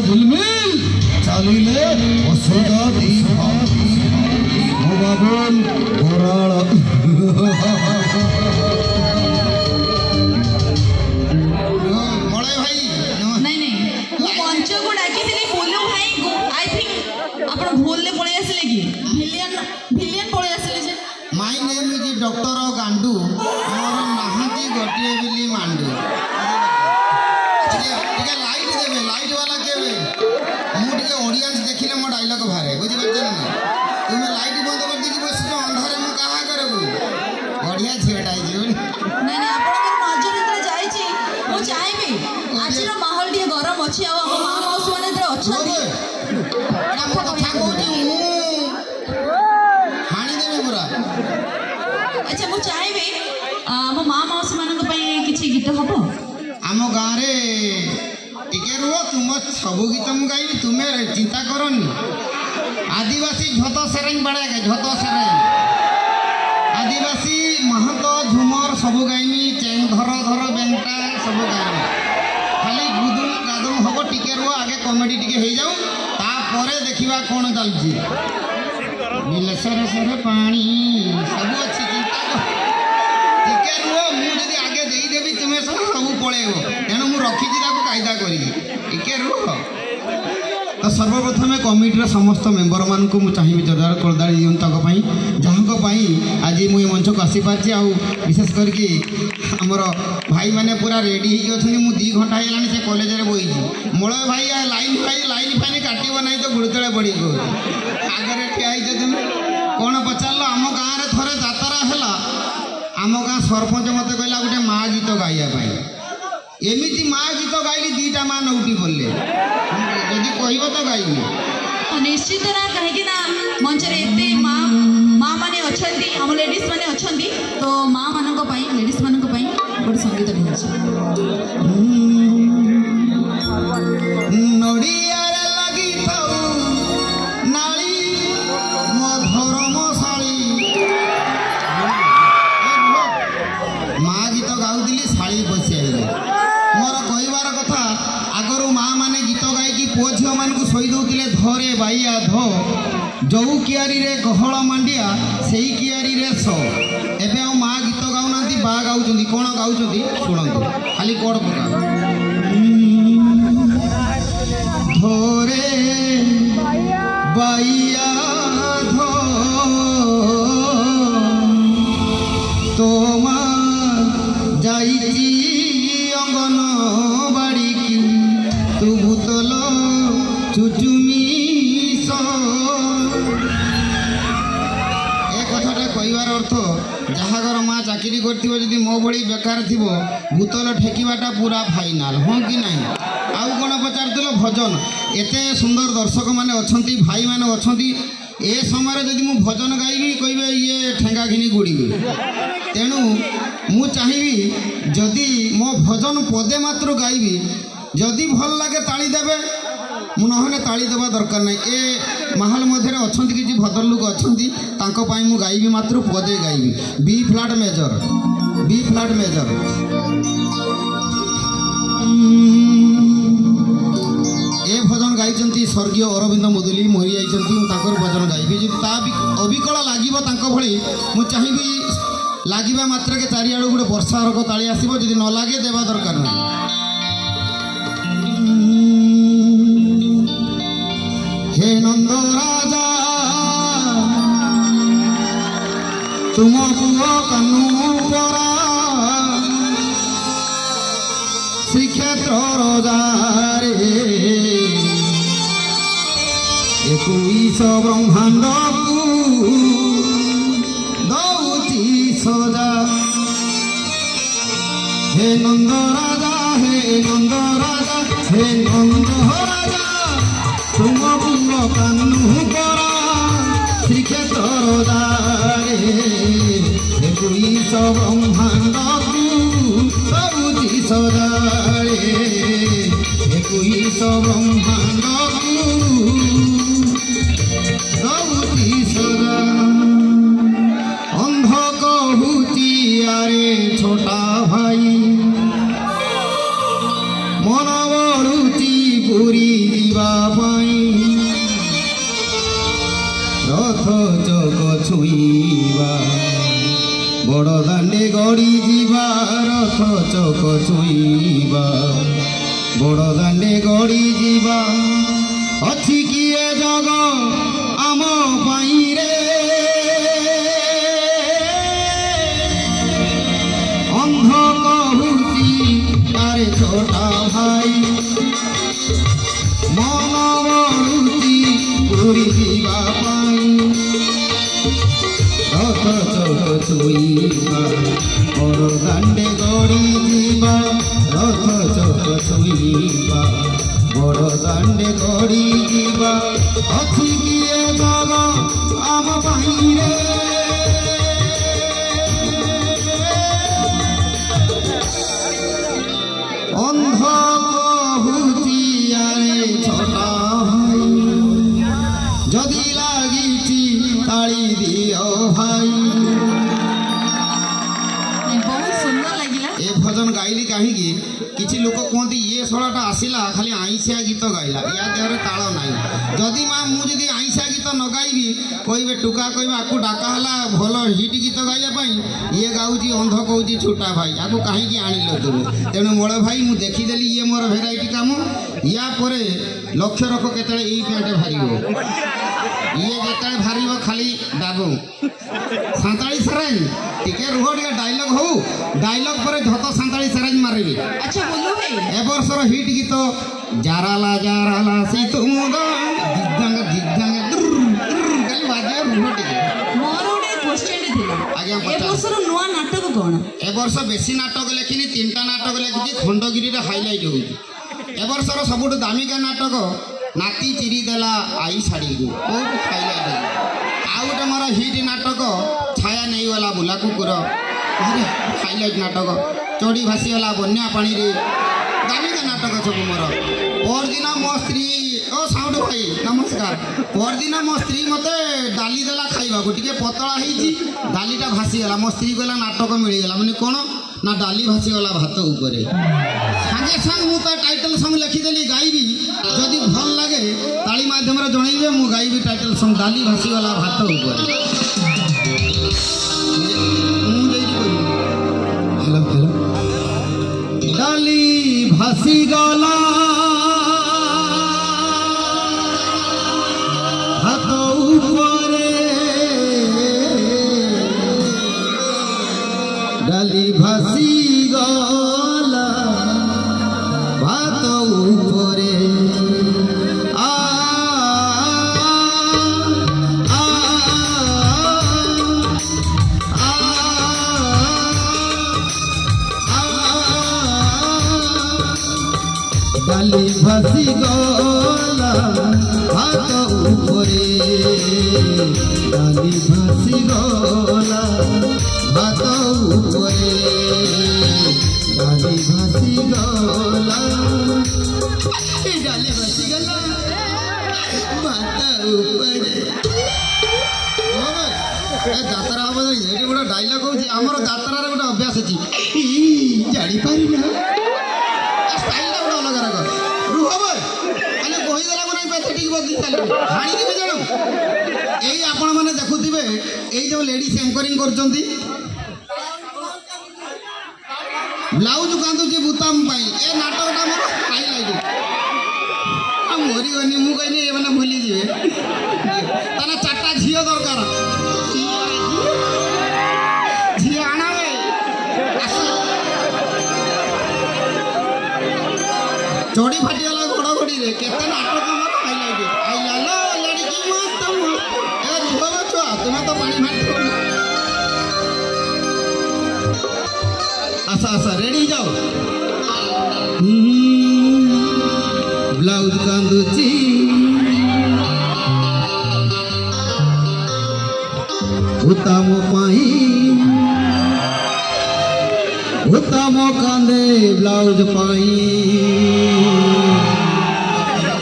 झिलमिल चलिले असुदा दीपा बाबन गोराल बड़े भाई नहीं नहीं मु पंच को डाकी थी बोलू भाई आई थिंक आपण भूल ले पळे आसले कि विलियन पळे आसले जे माय नेम इज डॉक्टर गांडू और नाहती गोटिए बिली मांडू ठीक लाइट देवे लाइट वाला केवे मुझे ऑडियंस देखिले मो डायलॉग बारे बुझी पाछन ना तुम लाइट बंद कर दी बस जो अंधारे मु कहा करबू बढ़िया झेटा है जी नहीं नहीं आपण नजर इतरे जाई छी मु चाहेबी आजिरो माहौल दिए गरम अछि आ हम मां मौसी माने इतरे अछती एटा मो कथा कहूची मु हानी देबे पूरा अच्छा मु चाहेबी हम मां मौसी मानक पई किछि गीत हबो आम गाँव रे टिके रुह तुम सब गीत मु गाइबी तुम्हें चिंता करनी आदिवासी झत सेरें बड़ा झत सेरें आदिवासी महंत झुमर सब गाइमी चेंग धर धर बेंटा सब गाइमी खाली गुदुम गादुम हम टिके रुह आगे कमेडी टिके हो जाऊ तापर देखा कौन चलती बिलेसर सर पानी सब अच्छी चिंता टिके रुह मुझे आगे देदेवी तुम्हें सब पलैब तेणु मुझे रखी कायदा करके रुह तो सर्वप्रथम कमिटर समस्त मेम्बर मान को चाहिए जोरदार करदाड़ी दिखाई जहाँ आज मुझे मंच को आसी पार्टी विशेष करके आमर भाई मैंने पूरा रेडी होती मुझे 2 घंटा है से कॉलेज में बही मलय भाई लाइन फाइन काटब ना तो गुड़तले पड़ी आगे ठिया तुम कौन पचार आम गाँव में थे जातरा है आम गाँ सरपंच मत कहला गोटे माँ गीत गाइबा एमती माँ गीत गाइली 2टा माँ नौटी बोले जदि कह तो गाइबी निश्चित ना कहीं ना मंच रे एते माँ माने अच्छी आम लेडीज माने अच्छी तो माँ मानक लेडीज मानक गोटे संगीत माँ गीत गाऊली शाड़ी बसी आइले मोर कहबार कथा आगर माँ मैंने गीत गायकी पुओ झील मान शई दौले धरे बाइया धो जो कियारी रे गहल मांडिया से कियारी रे सो एबे आ माँ गीत गाऊना बा गाँव कौन गाँव शुणु खाली कोड पका धरे बाइया धो तो जाइची अंगन बाड़ी की तू भूतल चुचुमी ए कथाटा कहबार अर्थ जहागर माँ चाकरी कर मो भली बेकार थी भूतल ठेकवाटा पूरा फाइनाल हाँ कि ना आउ कौन पचार भजन एते सुंदर दर्शक मैंने अच्छा भाई मैंने अच्छा ए समय जदि मु भजन गाइबी कहे ये ठेंगा घिनी गुड़ी तेणु मु चाहिए जदि मो भजन पदे मात्र गाइबी जदि भल लगे ताली देवे मु नहले ताली देवा दरकार नहीं ए महल मध्य अच्छा किसी भद्र लोक अच्छा मु गाइबी मात्र पदे गाइबी बी फ्लैट मेजर ए भजन गाई स्वर्गीय अरविंद मुदुली मरी जाइए भजन गाइबी जी अविकल लगे भली मु चाहिए लगे मात्र के चारिआड़ गोटे वर्षा रोग ताली आसो जी न लगे देवा दरकार नहीं हे नंद राजा तुम पुओ कानू परा श्रीक्षेत्र रजारे 21 ब्रह्मांड को दौची सजा हे नंद राजा तुम पुओ कानू परा श्रीक्षेत्र रजारे 21 ब्रह्मांड को दौची सजारे 21 ब्रह्मांड अंध कहूची आरे छोटा भाई मन बड़ुची पूरी ଯିବା ପାଇଁ ରଥ ଚକ ଛୁଇଁବା ବଡ଼ ଦାଣ୍ଡେ ଗଡ଼ି ଯିବା ରଥ ଚକ ଛୁଇଁବା ବଡ଼ ଦାଣ୍ଡେ ଗଡ଼ି ଯିବା ଅଛି କିଏ ଜଗ ଆମ ପାଇଁ ରେ ଅନ୍ଧ କହୁଛି ଆରେ ଛୋଟା ଭାଇ ମନ ବଢ଼ୁଛି ପୁରୀ ଯିବା ପାଇଁ ରଥ ଚକ ଛୁଇଁବା ବଡ଼ ଦାଣ୍ଡେ ଗଡ଼ି ଯିବା ରଥ ଚକ ଛୁଇଁବା ବଡ଼ ଦାଣ୍ଡେ ଗଡ଼ି ଯିବା ଅଛି କିଏ ଜଗ ଆମ ପାଇଁ ରେ ଅନ୍ଧ କହୁଛି ଆରେ ଛୋଟା ଭାଇ ଯଦି ଲାଗିଛି ତାଳି ଦିଅ ଭାଇ। ବହୁତ ସୁନ୍ଦର ଲାଗିଲା। ଏ ଭଜନ ଗାଇଲି କାହିଁକି କିଛି ଲୋକ କୁହନ୍ତି ଇଏ ଶଳାଟା ଆସିଲା ଖାଲି ଆଇଁଷିଆ ଗୀତ ଗାଇଲା ୟା ଦେହରେ ତାଳ ନାହିଁ। ଯଦି ମା ମୁଁ ଯଦି ଆଇଁଷିଆ ଗୀତ ନ ଗାଇବି କହିବେ ଟୁକା କହିବେ ଆକୁ ଡାକା ହେଲା ଭଲ ହିଟ୍ ଗୀତ ଗାଇବା ପାଇଁ ଇଏ ଗାଉଛି ଅନ୍ଧ କହୁଛି ଛୋଟା ଭାଇ ଆକୁ କାହିଁକି ଆଣିଲ ତୁମେ। ତେଣୁ ବଡ଼ ଭାଇ ମୁଁ ଦେଖିଦେଲି ଇଏ ମୋର ଭେରାଇଟି କାମ ୟା ପରେ ଲକ୍ଷ୍ୟ ରଖ କେତେବେଳେ ଏଇ ପ୍ୟାଣ୍ଟ ବାହାରିବ ଇଏ ଯେତେବେଳେ ବାହାରିବ ଖାଲି ଦାବୁ ସାନ୍ତାଳୀ ସେରେଞ୍ଜ ଟିକେ ରୁହ ଟିକେ ଡାଇଲଗ ହଉ ଡାଇଲଗ ପରେ ଝତ ସାନ୍ତାଳୀ ସେରେଞ୍ଜ ମାରିବି। ଆଚ୍ଛା ବୋଲୁ ଭାଇ ଏ ବର୍ଷର ହିଟ୍ ଗୀତ ଜାରାଲା ସେ ତୁମୁଦ ଦିଗ୍ଧାଙ୍ଗ ଦିଗ୍ଧାଙ୍ଗ ଖାଲି ବାଜିବ ରୁହ ଟିକେ। ମୋର ଗୋଟେ କ୍ୱେଶ୍ଚନ୍ ଥିଲା ଆଜ୍ଞା ଏ ବର୍ଷର ନୂଆ ନାଟକ କ'ଣ? ଏ ବର୍ଷ ବେଶୀ ନାଟକ ଲେଖିନି 3ଟା ନାଟକ ଲେଖିଛି ଖଣ୍ଡଗିରିରେ ହାଇଲାଇଟ୍ ହେଉଛି। ଏ ବର୍ଷର ସବୁଠୁ ଦାମିକା ନାଟକ ନାତି ଚିରି ଦେଲା ଆଇ ଶାଢ଼ୀକୁ ବହୁତ ହାଇଲାଇଟ୍ ହେଉଛି। ଆଉ ଗୋଟେ ମୋର ହିଟ୍ ନାଟକ ଛାୟା ନେଇଗଲା ବୁଲା କୁକୁର ଭାରି ହାଇଲାଇଟ୍ ନାଟକ ଚଢ଼ି ଭାସିଗଲା ବନ୍ୟା ପାଣିରେ ଦାମିକା ନାଟକ ସବୁ ମୋର। ପରଦିନ ମୋ ସ୍ତ୍ରୀ ଓ ସାଉଣ୍ଡ ଭାଇ ନମସ୍କାର ପରଦିନ ମୋ ସ୍ତ୍ରୀ ମୋତେ ଡାଲି ଦେଲା ଖାଇବାକୁ ଟିକେ ପତଳା ହେଇଛି ଡାଲିଟା ଭାସିଗଲା ମୋ ସ୍ତ୍ରୀ କହିଲା ନାଟକ ମିଳିଗଲା ମାନେ କ'ଣ ନା ଡାଲି ଭାସିଗଲା ଭାତ ଉପରେ ସାଙ୍ଗେ ସାଙ୍ଗେ ମୁଁ ତା ଟାଇଟଲ ସଙ୍ଗ ଲେଖିଦେଲି ଗାଇବି ଯଦି ଭଲ ଲାଗେ ତାଳି ମାଧ୍ୟମରେ ଜଣେଇବେ ମୁଁ ଗାଇବି ଟାଇଟଲ ସଙ୍ଗ ଡାଲି ଭାସିଗଲା ଭାତ ଉପରେ। ମୁଁ ଯାଇକି କହିବି ହ୍ୟାଲୋ ହ୍ୟାଲୋ ଡାଲି ଭାସିଗଲା ଭାତ ଉପରେ ଡାଲି ଭାସିଗଲା ଭାତ ଉପରେ ଆ ଆ ଡାଲି ଭାସିଗଲା ଭାତ ଉପରେ ଡାଲି ଭାସିଗଲା ଭାତ ଉପରେ ଡାଲି ଭାସିଗଲା ଡାଲି ଭାସିଗଲା ଭାତ ଉପରେ। ଯାତ୍ରା ହବ ଏଠି ଗୋଟେ ଡାଇଲଗ ହଉଛି ଆମର ଯାତ୍ରାରେ ଗୋଟେ ଅଭ୍ୟାସ ଅଛି ଜାଣିପାରିଲା ଷ୍ଟାଇଲଟା ଗୋଟେ ଅଲଗା ରକ ରୁହ ମାନେ କହିଦେଲାକୁ ନାହିଁ ସେଠିକି ବଦଳି ସାରିଲେଣି ହାଣିଦେବି ଜାଣ। ଏଇ ଆପଣମାନେ ଦେଖୁଥିବେ ଏଇ ଯେଉଁ ଲେଡ଼ିଜ୍ ଆଙ୍କରିଂ କରୁଛନ୍ତି ବ୍ଲାଉଜ କାନ୍ଦୁଛି ବୁତାମ ପାଇଁ ଏ ନାଟକଟା ମୋର ହାଇଲାଇଟ୍ ଆଉ ମରିବନି ମୁଁ କହିଲି ଏମାନେ ଭୁଲିଯିବେ ତାହେଲେ 4ଟା ଝିଅ ଦରକାର ଝିଅ ଆଣାବେ ଚଢ଼ି ଫାଟିଗଲା ଘଡ଼ଘଡ଼ିରେ କେତେ ନାଟକ ମୋର ହାଇଲାଇଟ୍ ଆଇଲା ଲଡ଼ିକି ମସ୍ତ ଏ ରୁହ ଛୁଆ ତୁମେ ତ ପାଣି ମାରିଥିବ ଆସ ଆସ ରେଡ଼ି ଯାଅ ବ୍ଲାଉଜ କାନ୍ଦୁଛି ଉତ୍ତମ ପାଇଁ ଉତ୍ତମ କାନ୍ଦେ ବ୍ଲାଉଜ ପାଇଁ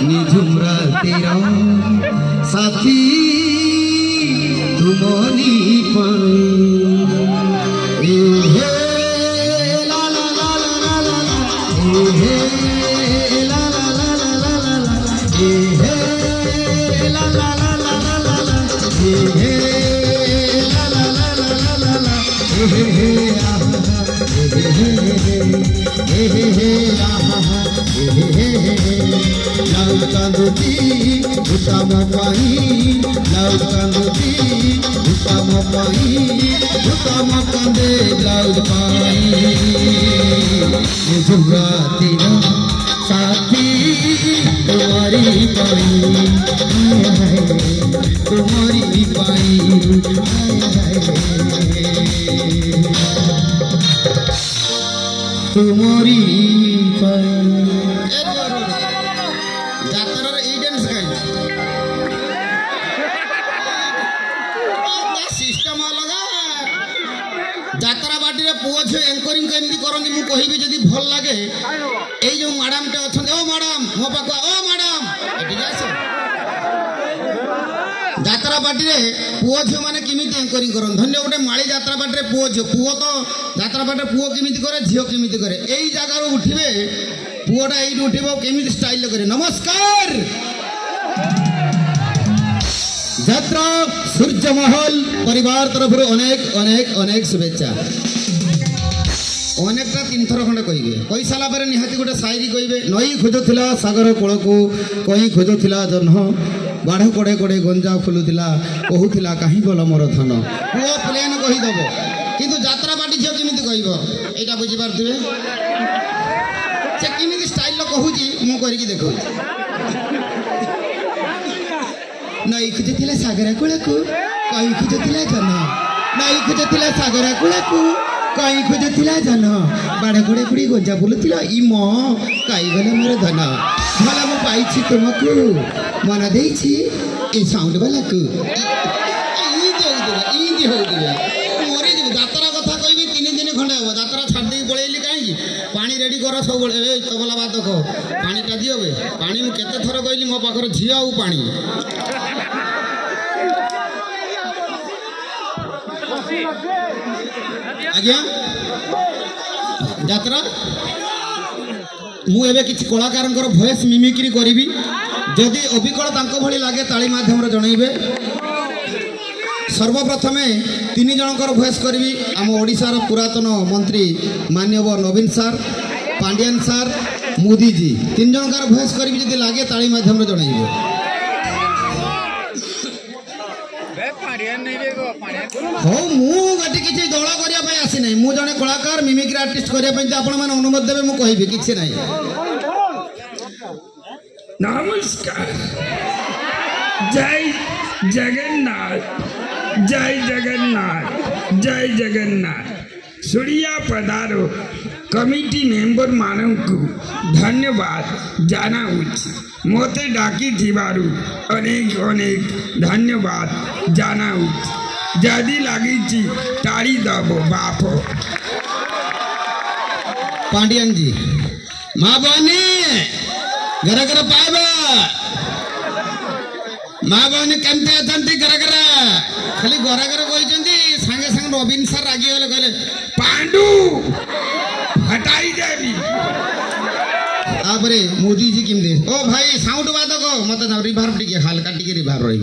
নিঝুম রাতের সাথী তুমনি পাই এ হে লা লা লা লা লা লা এ হে লা লা লা লা লা লা ला ला ला ला ला ला ला ला ला ला ला ला ला लाउड कांदुती उषाम पाई लाउड कांदुती उषाम पाई उषाम कांदे लाउड पाई जुगातीर साथी तुम्हारी पाई तुम्हारी पाई तुम्हारी ଯାତ୍ରାର ଏଇ ଡ୍ୟାନ୍ସ ଗାଇବି ସିଷ୍ଟମ ଅଲଗା ଯାତ୍ରା ବାଟିରେ ପୁଅ ଝିଅ ଏଙ୍କରିଂ କେମିତି କରନ୍ତି ମୁଁ କହିବି ଯଦି ଭଲ ଲାଗେ ଏଇ ଯୋଉ ମ୍ୟାଡାମଟେ ଅଛନ୍ତି ଓ ମ୍ୟାଡାମ ମୋ ପାଖକୁ ଓ ମ୍ୟାଡାମ ଏଠିକି ଆସ ଯାତ୍ରା ପାଟିରେ ପୁଅ ଝିଅ ମାନେ କେମିତି ଏଙ୍କରିଂ କରନ୍ତି ଧନ୍ୟ ଗୋଟେ ମାଳି ଯାତ୍ରା ପାଟିରେ ପୁଅ ଝିଅ ପୁଅ ତ ଯାତ୍ରା ପାଟିରେ ପୁଅ କେମିତି କରେ ଝିଅ କେମିତି କରେ ଏଇ ଜାଗାରୁ ଉଠିବେ पुओटा ये उठब केमी स्टाइल करे नमस्कार यात्रा सूर्यमहल परिवार तरफ अनेक अनेक अनेक शुभेच्छा अनेकटा 3 थर खंडे कहे कही सारा पर निहाती गोटे शायरी कहे नई खोजुला सागर कूल को कहीं खोजुला जह्न बाढ़ कड़े कड़े गंजा फुलुला कहूला कहीं गल मोर धन पुओ प्लेन कहीदेव किंतु यात्रा बाटी झील केमी कह यहाँ बुझीपारे से केमी स्टाइल कहूँ मुझे देखा नई खोजुला सागर कूल को कहीं खोजुला जन नई खोजुला सागर कूल को कहीं खोजुला जन बाढ़ गुड़े गुड़ी गंजा बुलूला इ मो कई गले मोर धन भला मु पाई तुमको मन दे साउंड वाला को मरी जात्रा कथा कह 3 दिन खंडे हम जात्रा छाड़ी पलैली कहीं पानी रेडी कर सब तबला बादक पानीटा दियो बे पानी मुझे केते थर कहली मो पाखर झी आउ पानी आज्ञा यात्रा मुझे किसी कलाकार भॉइस मिमिक्री करी जदि अविकल भली लगे ताली माध्यम जनइबे सर्वप्रथमे 3 जनकर भॉइस करी आम ओडिशार पुरातन मंत्री माननीय नवीन सार पांडियान सार मोदी जी 3 जनकर भॉइस करी जदि लगे ताली माध्यम जनइबे हाँ मुझे किसी दल करने आसी ना मुझे जड़े कलाकार मिमिक्री आर्टिस्ट करने आपण मैंने अनुमति देवे मुझे कहि किसी ना नमस्कार जय जगन्नाथ जय जगन्नाथ जय जगन्नाथ सूर्या पदारो कमिटी मेंबर मानक धन्यवाद जाना मते डाकी थिबारु अनेक अनेक धन्यवाद जाना जदि लगी ताड़ी दब बाप पांडियन जी माँ बहनी घर घर पाइबा माँ बहनी केमती अच्छा घर घर खाली घर घर कहते सागे सागे नवीन सर रागी गले कहले पांडु हटाई देवी तापरे मोदी जी किमती ओ भाई साउंड बादक मत रिभार्व टी हल्का टी रिभार्व रही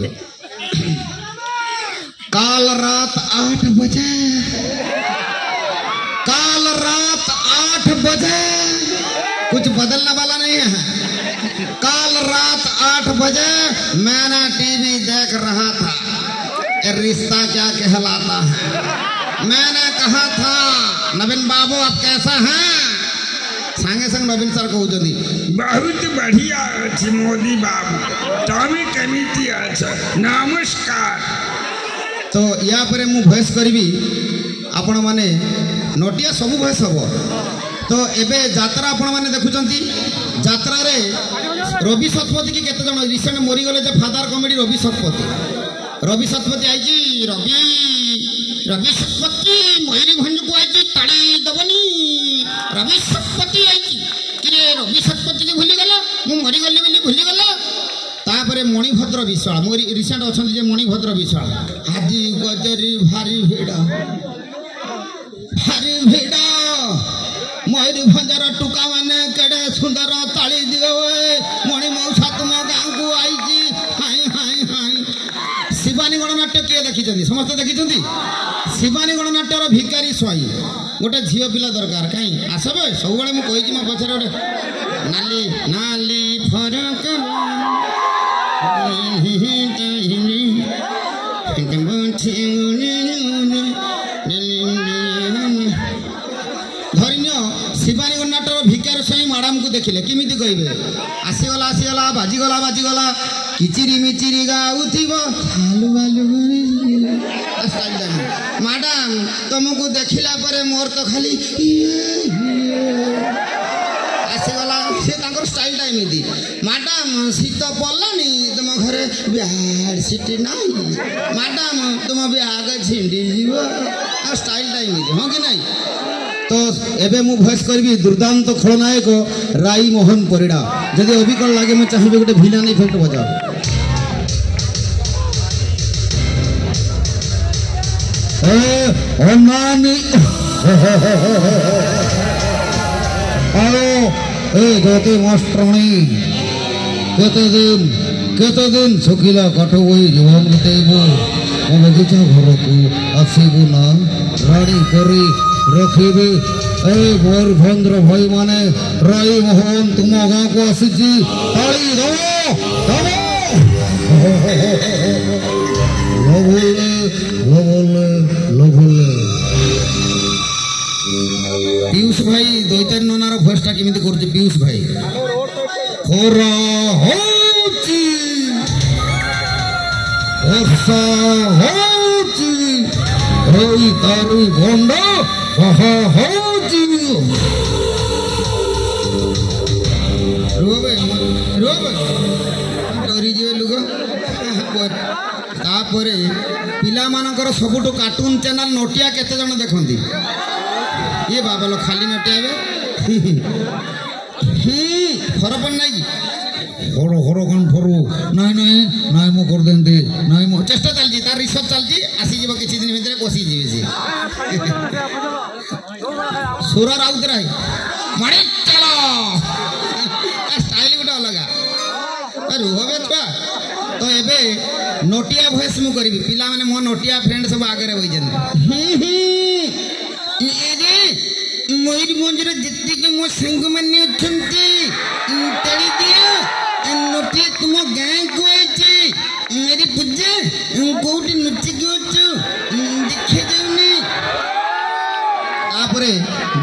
काल रात 8 बजे काल रात 8 बजे कुछ बदलने वाला नहीं है काल रात 8 बजे मैंने टीवी देख रहा था रिश्ता क्या कहलाता है मैंने कहा था नवीन बाबू आप कैसा हैं सांगे संग नवीन सर कहते बहुत बढ़िया अच्छी मोदी बाबू तमें केमिति अच्छा नमस्कार तो या परे मु भॉइस करी आपण माने नोटिया सब भॉइस हम तो एबे यात्रा आपण माने देखुचंती यात्रा रे रवि शतपथी की केते जण रिसेंट मरी गले जे फादर कॉमेडी रवि शतपथी आई रवि रवि शतपथी मयूरी भंज को आई ताड़ी दबनी रवि शतपथी आई कि रवि शतपथी की भूली गला मु मरी गली बोली भूली गला तापरे मणिभद्र विशाल मोर रिसेंट अच्छा मणिभद्र विशाल आदि गजरी भारी भिड़ मयूरभंजर टुका मैंने केड़े सुंदर ताली दिए मणि मौसा तुम गाँव देखी समस्त देखी शिवानी गणनाट्यर भिकारी स्वाई गोटे झील पिला दरकार कहीं आसबे सब मुझे मो पचर गोटे नाली नाली फरक धरनीय शिवानी गणनाट्यर भिकार स्वाई मैडम को देखिले किमी कहे आसीगला आसीगला बाजिगला बाजिगला किचिरी मिचिरी गाउथिबो हालु हालु मैडम तुमको देखला पर मोर तो खाली आसीगला से स्टाइल टाइम एमती मैडम शीत पड़लानी तुम घरे ब्याड सीट ना मैडम तुम ब्याग छिंडी जीव स्टाइल टाइम हाँ कि नहीं तो एबे मु भॉइस करबी दुर्दांत खलनायक राई मोहन परिड़ा जदि अबिकल लागे मैं चाहिए गोटे भिलान इफेक्ट बजाओ अनानी आओ ए ज्योति मास्टरनी केते दिन सुखिला काठ वही जीवन बितेबू मो बगीचा घर को आसबू ना राणी करी रखिबी ए मयूरभंद्र भाई माने राई मोहन तुम गाँव को आसी ताली पीयूष भाई दैतारी ननार भयसटा केमिति करछि पीयूष भाई खोरा होची वर्षा होची ओई तारी गंडा कहा होची रोबे डरी जीवे लोक तापरे पिला मानकर सबुठु कार्टून चैनल नोटिया केते जण देखंती ये बाबा लो खाली नोटिया फरक नहीं हरो हरो कौन फरू नहीं मो कर देंते नहीं मो चेष्टा चलती तार रिसर्च चलती आसी जीव किछि दिन भितर कोसी जीवे से सुरा राउत रही मणि चलो स्टाइल गुटा अलग रुहबे छुआ तो एबे नोटिया भॉइस मु करबी पिला माने मो नोटिया फ्रेंड सब आगे रे होइजन मयूरभंजर जितने के मो संग माने अछंती तड़ी दिया नोटिया तुम गाँ को आइछि मेरी पूजा कोठी नुचि के अछु देखे जाउनी तापरे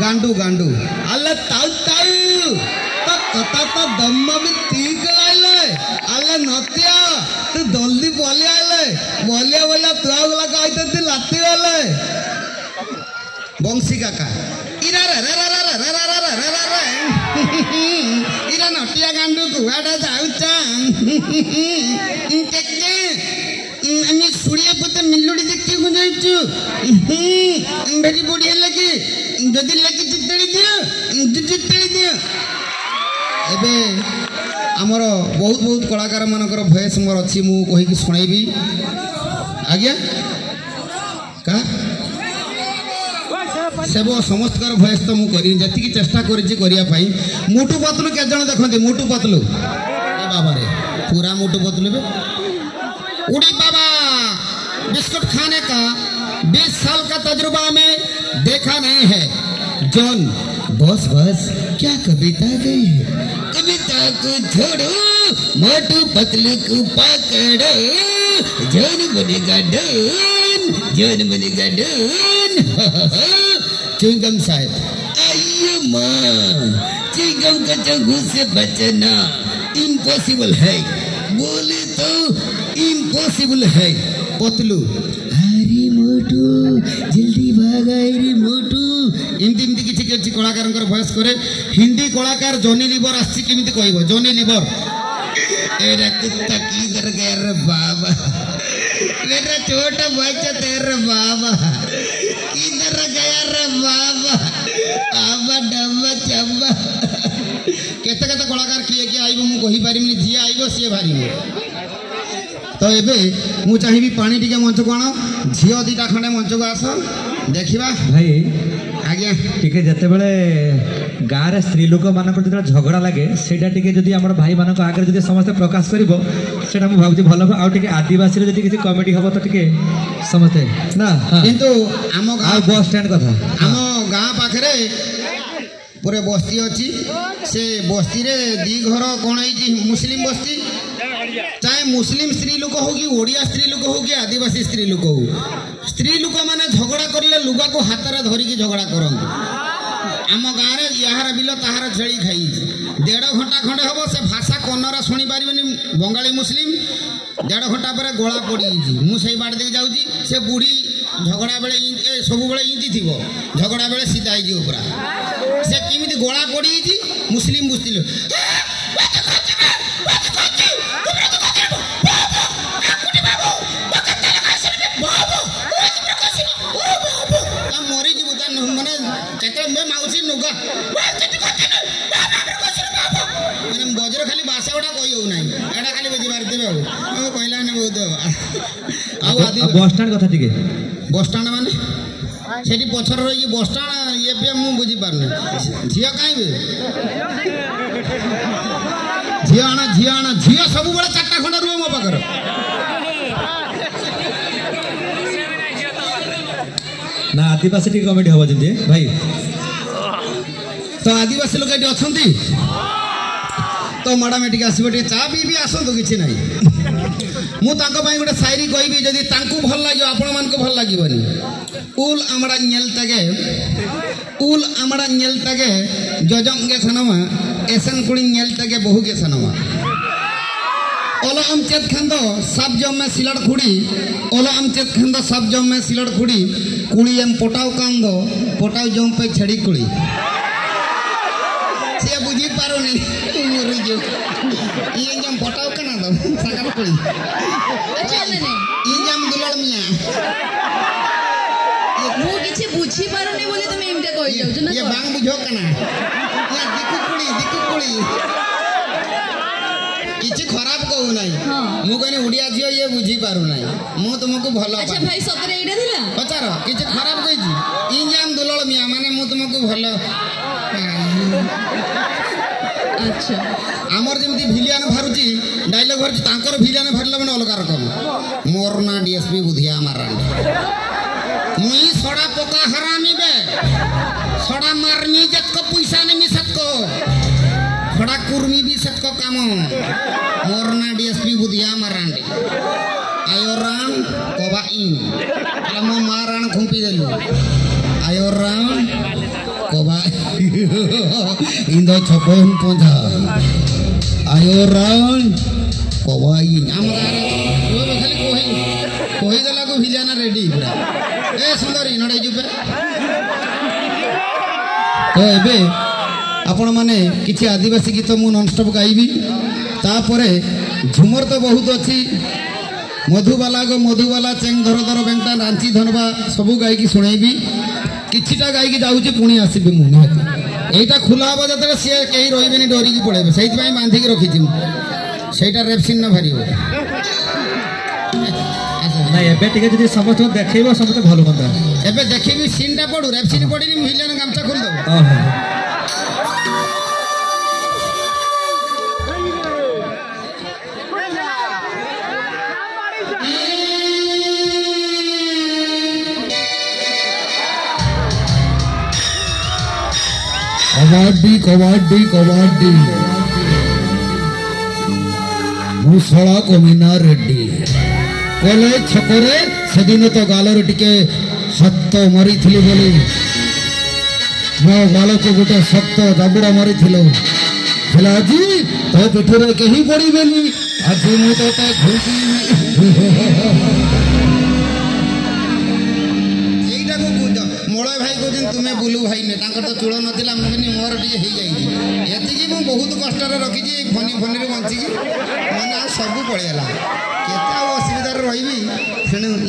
गांडू गांडू अल्ले ताऊ ताऊ तो कथा तो दम भी ठीक लाइले अल्ले नतिया तू जल्दी बोले आइले बोले तू आगला कहते लाती वाले बंशी काका इरा रे रे रे रे रे रे रे रे रे इरा नटिया गांडू कुआडा जाउचा केके আমি সুড়িয়া পতে মিলুড়ি দেখতে কো যাইছু বেরি বড়িয়া লাগি যদি লাগি চিত্তড়ি দিও চিত্তড়ি দিও এবে আমার বহুত বহুত কলাকার মানकर ভয়েস মোর अछि মু কहि কি শুনাইবি आज्ञा का सेब समस्तकार भयस तो मुझे जी चेष्टा करिया मुटु पतलू के जन देखते मुटु पतलू बाबा रे पूरा मुटु पतलू उड़ी बाबा बिस्कुट खाने का 20 साल का तजुर्बा में देखा नहीं है जॉन बस बस क्या कविता गई है कविता को छोड़ो मोटू पतलू को पकड़ो जॉन बनेगा डॉन चिंगम साहब आइए मां चिंगम का चंगू से बचना इम्पॉसिबल है बोले तो इम्पॉसिबल है पतलू अरे मोटू जल्दी भागा रे मोटू इमती इमती किछि किछि कलाकार भॉइस करे हिंदी कलाकार जॉनी लीवर आछि केमिति कहबो जॉनी लीवर एरा कुत्ता की कर गया रे बाबा मेरा छोटा बच्चा तेरे बाबा किधर गया रे बाबा आबा डब्बा चब्बा केते केते कलाकार किए कि आइबो मु कहि पारिमनि जी आइबो से भारिबो तो एबे मु चाहिबी पानी टिके मंच कोण झियो दीटा खंडे मंच को आस देखिबा भाई आज्ञा टिके जेतेबेले गाँव रे स्त्री लोक मानक जो झगड़ा लगे सेटा टिके जदि हमर भाई मानक आगे जदि समस्त प्रकाश करिवो सेटा मु भाबुची भलो आ टिके आदिवासी रे जदि किछि कॉमेडी हबो तो टिके समझते ना किंतु आम आ बस स्टैंड कथा आम गाँ पाखरे पूरे बस्ती अच्छी से बस्ती रे दी घर कौन है मुस्लिम बस्ती चाहे मुस्लिम स्त्री लोक हो कि ओडिया स्त्री लोक हो कि आदिवासी स्त्री लोक हो स्त्री लोक माने झगड़ा करले लुगा को हाथ रे धरिकी झगड़ा करंतु आम गाँव में यार बिल ताहार छेड़ी खाई 1.5 घंटा खंडे हम से भाषा कन्नरा शुणी पारे बंगाली मुस्लिम 1.5 घंटा पर गला पड़ी मुझे बाट दे जाऊँगी से बुढ़ी झगड़ा बेले सब बेले इंती थी झगड़ा बेले सीधा हो पूरा से किमिति गला पड़ी मुस्लिम बुझती मरी जीव माने माउसी नुगा मैंने बज्र खाली भाषा गुड़ा कही हो ना एटा खाली बुझी पारे कहला बहुत बस स्टैंड कथा टिके बस स्टैंड माने सेठी पछर रही बस स्टैंड ये पे मु बुझी पारने झिया काई बे झिया सब बड़े 4टा खंड रुह मो पाखर ना आदिवासी टी कॉमेडी हबो जदी भाई तो आदिवासी लोक ये अच्छा तो मैडम ये आसो चा भी आसतु कि ना मुझे गोटे शायरी कहबी जदि भल लगे आपण मान भल लगे उल आमड़ा नेल तगे जजंगे सनमा एसन कुड़ी नेल तगे बहु के सनमा ओलो हम चेत खंदो सब जम में सिलड़ खुड़ी ओलो हम चेत खंदो सब जम में सिलड़ खुड़ी कुड़ी एम पोटाव कांदो पोटाव जम पे छड़ी कुड़ी से बुझी पारो नहीं मरी जो ये जम पोटाव कना दो सागर कुड़ी अच्छा ने ये जम दुलड़ मिया मु किछि बुझी पारो नहीं बोले तुम एमते कहि जाउ ना ये बांग बुझो कना या दिकु कुड़ी किछि खराब कहू नहीं मु कहनी उड़िया झियो ये बुझी पारू नहीं मु तुमको भलो अच्छा भाई सतरे एडा दिला पचार किछि खराब कहिछि इंजाम दुलळ मिया माने मु तुमको भलो अच्छा आमर जेमती भिलियन भरुची डायलॉग भरुची तांकर भिलियन भरला माने अलग रकम मोर ना डीएसपी बुधिया मारांड मुई सड़ा पोका हरामी बे सड़ा मारनी जत को पैसा नहीं मिसत को खड़ा कुर्मी भी सत को काम मोरना डीएसपी बुधिया मारांडी आयो राम कोबाइन अला मो माराण खुंपी देलु आयो राम कोबा इंदो छपन पंजा आयो राम कोबाइन आम गारे वो खाली कोही देला को भिलियाना रेडी पूरा ए सुंदरी नडै जुबे तो एबे आपण माने किछि आदिवासी गीत मु नॉन स्टॉप गाइबी तापरे झुमर तो बहुत अच्छी मधुबाला चेंग धर धर बेंटा रांची धनबा सबू गायकी शुणेबी किछिटा गायकी जाऊँगी पुणी आसबि मु एटा खुला हम जो सी कहीं रही डरिकी पड़े से बांधिकी रखी सहीटा रेपसिन न भारी ना एबे टिके जदी समस्त देखैबो समस्त भलो बंदा एबे देखिबी सीनटा पडू रेपसिन पडिनी मिलन गामचा खोल दो कबाड्डी मुसला कमिना रेड्डी कॉलेज छकरे से दिन तो गालर टिके हाथ मारी बोली मो गाल को गोटे शक्त जाबुड़ा मारी आज तो पिठरे कहीं पड़ी आज मुझे मलय भाई कहते तुम्हें बुलू भाई ने तो चूल नाला मुझे मोर टे ये बहुत कष्ट रखी फनी फनी बचिकी मैंने आ सब पड़ेगा केते असुविधार रही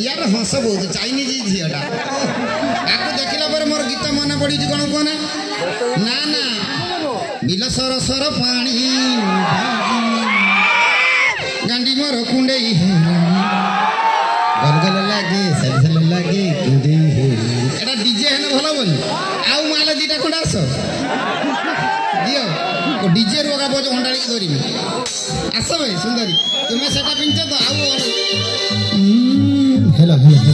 यार हस बहुत चाइनीज झीटा आपको देखला पर मोर गीत मन पड़ी कौन कहना ना ना बिल सर सर पानी गांडी मोर कुंडे गलगल लगे सल लगे एटा डीजे है भल बोली आउ ଆସ ଦିଅ ଡିଜେ ରୋଗା ବୋଝ ହଣ୍ଡାଳିକି ଧରିବି ଆସ ଭାଇ ସୁନ୍ଦରୀ ତୁମେ ସେଟା ପିନ୍ଧ ତ ଆଉ ହେଲା ହେଲା ହେଲା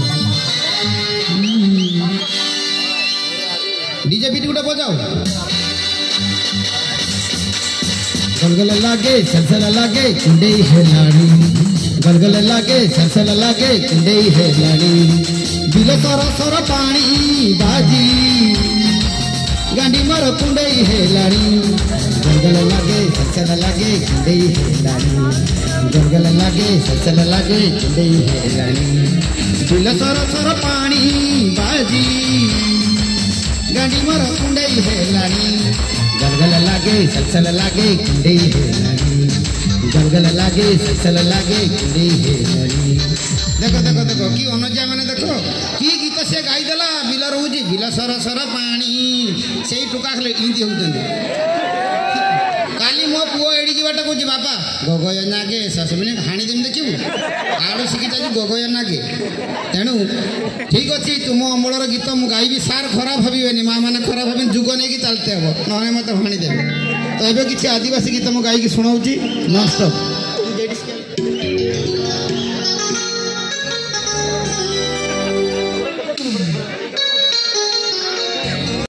ଡିଜେ ବିଟ୍ ଗୋଟେ ବଜାଉ गलगल लागे सलसल लागे कुंडई है लाड़ी गलगल लागे सलसल लागे कुंडई है लाड़ी बिल सर सर पानी बाजी गांडी मर कुंडई है लाड़ी गलगल लागे सलसल लागे कुंडई है लाड़ी गलगल लागे सलसल लागे कुंडई है लाड़ी बिल सर सर पानी बाजी गांडी मर कुंडई है लाड़ी गलगल लागे सलसल लागे कुंडई है लाड़ी गलगल लागे सलसल लागे कुंडई है लाड़ी देखो देखो देखो कि अनुजा मैंने देखो कि गीत से गाई देला बिल रोजी बिल सर सर पानी से टुका खाली इंदी होउछन काली मो पुओ एडी बाटा कहूँ बाबा गगय नागे ससमिने हाणी देम देखिबू आड़ू शिखी जाजी गगय नागे तेणु ठीक अच्छे तुम अमलर गीत मु गाइबी सार खराब भावे माँ मैंने खराब भावे जुग नहीं चलते हम ना मत हाणी देवे तो ये किसी आदिवासी गीत मु गाई शुणाऊँ नॉन स्टॉप